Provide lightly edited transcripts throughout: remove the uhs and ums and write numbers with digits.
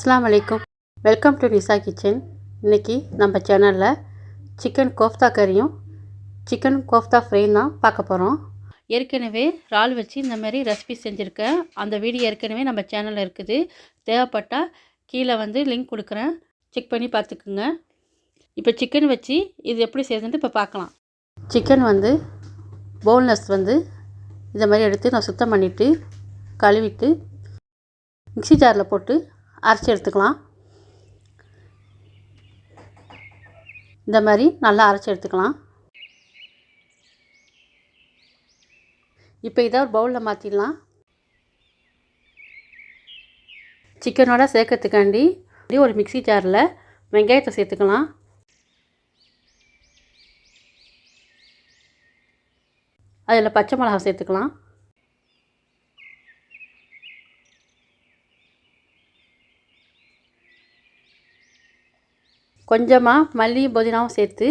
அஸ்ஸலாமு அலைக்கும். Welcome to Nisa kitchen. இன்றைக்கி நம்ம சேனலில் சிக்கன் கோஃப்தா கறியும் சிக்கன் கோஃப்தா ஃப்ரையும் தான் பார்க்க போகிறோம். ஏற்கனவே இறால் வச்சு இந்த மாதிரி ரெசிபி செஞ்சுருக்கேன். அந்த வீடியோ ஏற்கனவே நம்ம சேனலில் இருக்குது. தேவைப்பட்டால் கீழே லிங்க் கொடுக்குறேன், செக் பண்ணி பார்த்துக்குங்க. இப்போ சிக்கன் வச்சு இது எப்படி செய்யுதுன்ட்டு இப்போ பார்க்கலாம். சிக்கன் போன்லெஸ் இதை மாதிரி எடுத்து நான் சுத்தம் பண்ணிவிட்டு கழுவிட்டு மிக்ஸி ஜாரில் போட்டு அரைச்சி எடுத்துக்கலாம். இந்த மாதிரி நல்லா அரைச்சி எடுத்துக்கலாம். இப்போ இதை ஒரு பவுலில் மாற்றிடலாம். சிக்கனோட சேர்க்கறதுக்காண்டி ஒரு மிக்ஸி ஜாரில் வெங்காயத்தை சேர்த்துக்கலாம். அதில் பச்சை மிளகாய் சேர்த்துக்கலாம். கொஞ்சமாக மல்லி புதினாவும் சேர்த்து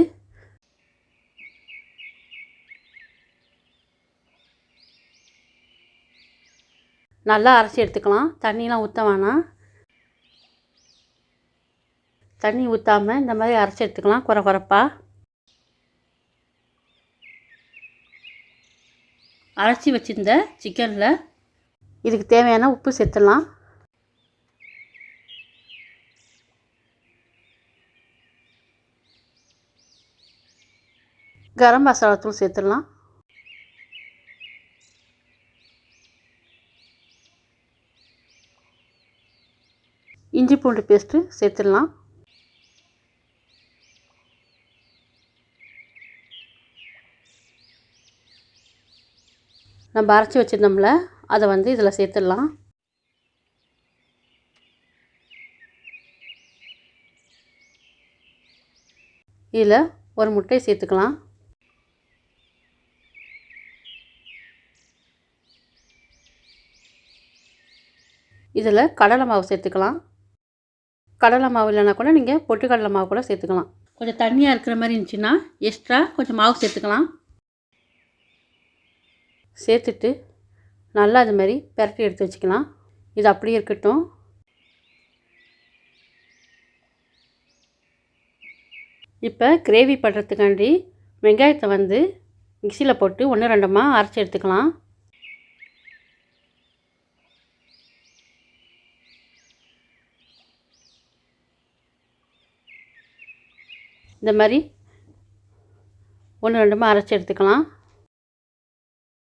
நல்லா அரைச்சி எடுத்துக்கலாம். தண்ணிலாம் ஊற்ற வேணாம். தண்ணி ஊற்றாமல் இந்த மாதிரி அரைச்சி எடுத்துக்கலாம். குறப்பாக அரைச்சி வச்சுருந்த சிக்கனில் இதுக்கு தேவையான உப்பு சேர்த்துடலாம். கரம் மசாலா தூள் சேர்த்துடலாம். இஞ்சி பூண்டு பேஸ்ட்டு சேர்த்துடலாம். நம்ம அரைச்சி வச்சுருந்தோம்ல அதை இதில் சேர்த்துடலாம். இதில் ஒரு முட்டையை சேர்த்துக்கலாம். இதில் கடலை மாவு சேர்த்துக்கலாம். கடலை மாவு இல்லைனா கூட நீங்கள் பொட்டுக்கடலை மாவு கூட சேர்த்துக்கலாம். கொஞ்சம் தண்ணியாக இருக்கிற மாதிரி இருந்துச்சுன்னா எக்ஸ்ட்ரா கொஞ்சம் மாவு சேர்த்துக்கலாம். சேர்த்துட்டு நல்லா அது மாதிரி பெரட்டி எடுத்து வச்சுக்கலாம். இது அப்படியே இருக்கட்டும். இப்போ கிரேவி பண்ணுறதுக்காண்டி வெங்காயத்தை மிக்சியில் போட்டு 1-2 அரைச்சி எடுத்துக்கலாம். இந்த மாதிரி 1-2 அரைச்சி எடுத்துக்கலாம்.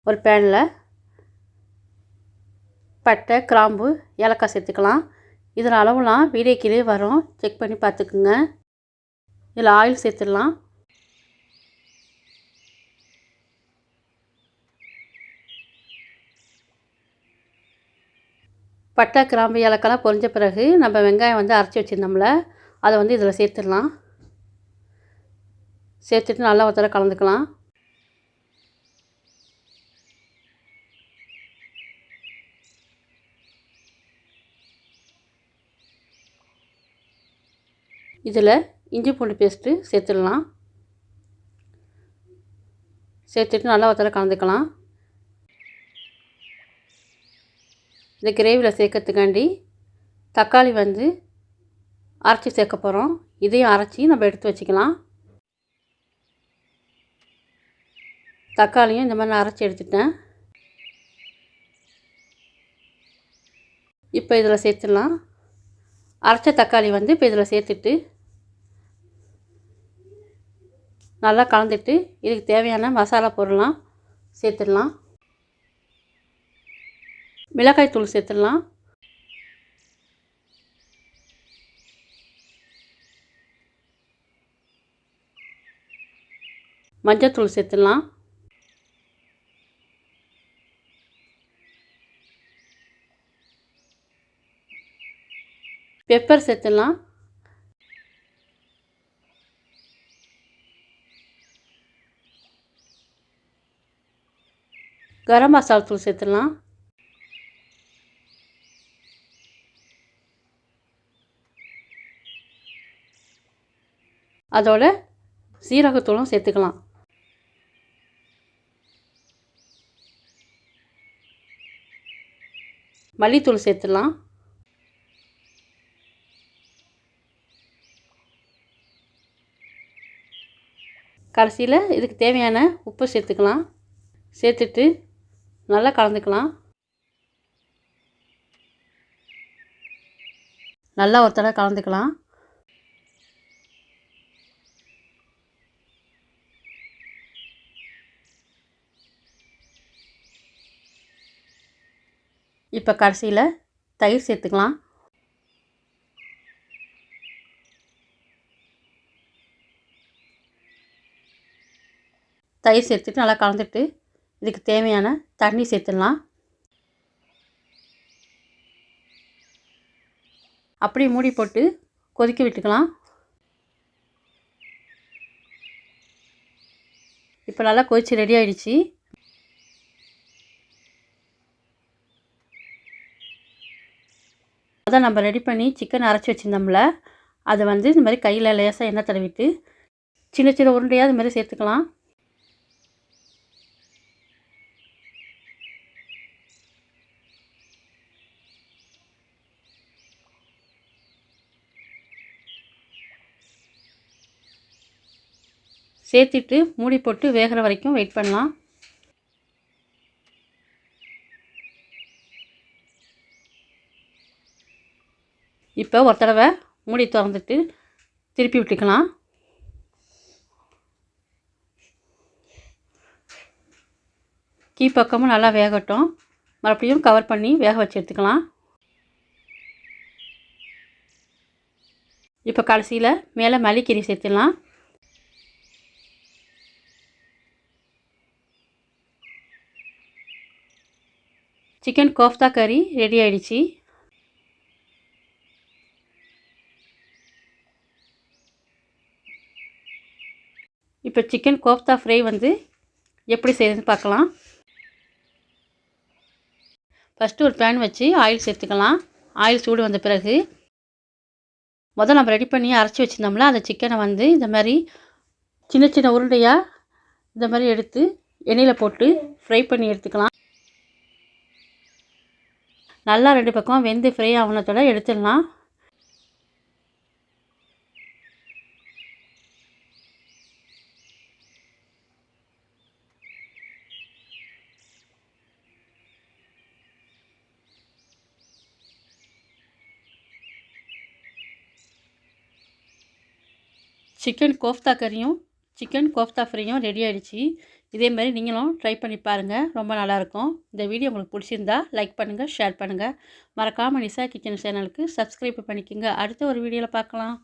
ஒரு பேனில் பட்டை, கிராம்பு, ஏலக்காய் சேர்த்துக்கலாம். இதில் அளவுலாம் வீடியோ கீழே வரும், செக் பண்ணி பார்த்துக்குங்க. இதில் ஆயில் சேர்த்துடலாம். பட்டை, கிராம்பு, ஏலக்காய்லாம் பொரிஞ்ச பிறகு நம்ம வெங்காயம் அரைச்சி வச்சுருந்தோம்ல அதை இதில் சேர்த்துடலாம். சேர்த்துட்டு நல்லா ஒரு தடவை கலந்துக்கலாம். இதில் இஞ்சி பூண்டு பேஸ்ட்டு சேர்த்துடலாம். சேர்த்துட்டு நல்லா ஒரு தடவை கலந்துக்கலாம். இந்த கிரேவியில் சேர்க்கறதுக்காண்டி தக்காளி அரைச்சி சேர்க்க போகிறோம். இதையும் அரைச்சி நம்ம எடுத்து வச்சுக்கலாம். தக்காளியும் இந்த மாதிரி நான் அரைச்சி எடுத்துட்டேன். இப்போ இதில் சேர்த்துடலாம். அரைச்ச தக்காளி இப்போ இதில் சேர்த்துட்டு நல்லா கலந்துட்டு இதுக்கு தேவையான மசாலா பொருள்லாம் சேர்த்துடலாம். மிளகாய் தூள் சேர்த்துடலாம். மஞ்சள் சேர்த்துடலாம். பெப்பர் சேர்த்துடலாம். கரம் மசாலா தூள் சேர்த்துடலாம். அதோட சீரகத்தூளும் சேர்த்துக்கலாம். மல்லித்தூள் சேர்த்துடலாம். கடைசியில் இதுக்கு தேவையான உப்பு சேர்த்துக்கலாம். சேர்த்துட்டு நல்லா கலந்துக்கலாம். நல்லா ஒரு தடவை கலந்துக்கலாம். இப்போ கடைசியில் தயிர் சேர்த்துக்கலாம். தயிர் சேர்த்துட்டு நல்லா கலந்துட்டு இதுக்கு தேவையான தண்ணி சேர்த்துடலாம். அப்படியே மூடி போட்டு கொதிக்க விட்டுக்கலாம். இப்போ நல்லா கொதிச்சு ரெடி ஆகிடுச்சு. அதான் நம்ம ரெடி பண்ணி சிக்கன் அரைச்சி வச்சுருந்தோம்ல, அதை வந்து இந்த மாதிரி கையில் லேசாக எண்ணெய் தடவிட்டு சின்ன சின்ன உருண்டையாக இது மாதிரி சேர்த்துக்கலாம். சேர்த்துட்டு மூடி போட்டு வேகிற வரைக்கும் வெயிட் பண்ணலாம். இப்போ ஒரு தடவை மூடி திறந்துட்டு திருப்பி விட்டுக்கலாம். கீழ்ப்பக்கமும் நல்லா வேகட்டும். மறுபடியும் கவர் பண்ணி வேக வச்சு எடுத்துக்கலாம். இப்போ கடைசியில் மேலே மல்லிக்கீரை சேர்த்துடலாம். சிக்கன் கோஃப்தா கறி ரெடி ஆகிடுச்சு. இப்போ சிக்கன் கோஃப்தா ஃப்ரை வந்து எப்படி செய்யுதுன்னு பார்க்கலாம். ஃபஸ்ட்டு ஒரு பேன் வச்சு ஆயில் சேர்த்துக்கலாம். ஆயில் சூடு வந்த பிறகு முதல்ல நம்ம ரெடி பண்ணி அரைச்சி வச்சுருந்தோம்ல அந்த சிக்கனை வந்து இந்த மாதிரி சின்ன சின்ன உருண்டையாக இந்த மாதிரி எடுத்து எண்ணெயில் போட்டு ஃப்ரை பண்ணி எடுத்துக்கலாம். நல்லா 2 பக்கம் வெந்து ஃப்ரை ஆனதோட எடுத்துடலாம். சிக்கன் கோஃப்தா கறியும் சிக்கன் கோஃப்தா ஃப்ரையும் ரெடி ஆகிடுச்சு. இதே மாதிரி நீங்களும் ட்ரை பண்ணி பாருங்கள். ரொம்ப நல்லாயிருக்கும். இந்த வீடியோ உங்களுக்கு பிடிச்சிருந்தா லைக் பண்ணுங்கள், ஷேர் பண்ணுங்கள். மறக்காமல் நிசா கிச்சன் சேனலுக்கு சப்ஸ்கிரைப் பண்ணிக்கோங்க. அடுத்த ஒரு வீடியோவில் பார்க்கலாம்.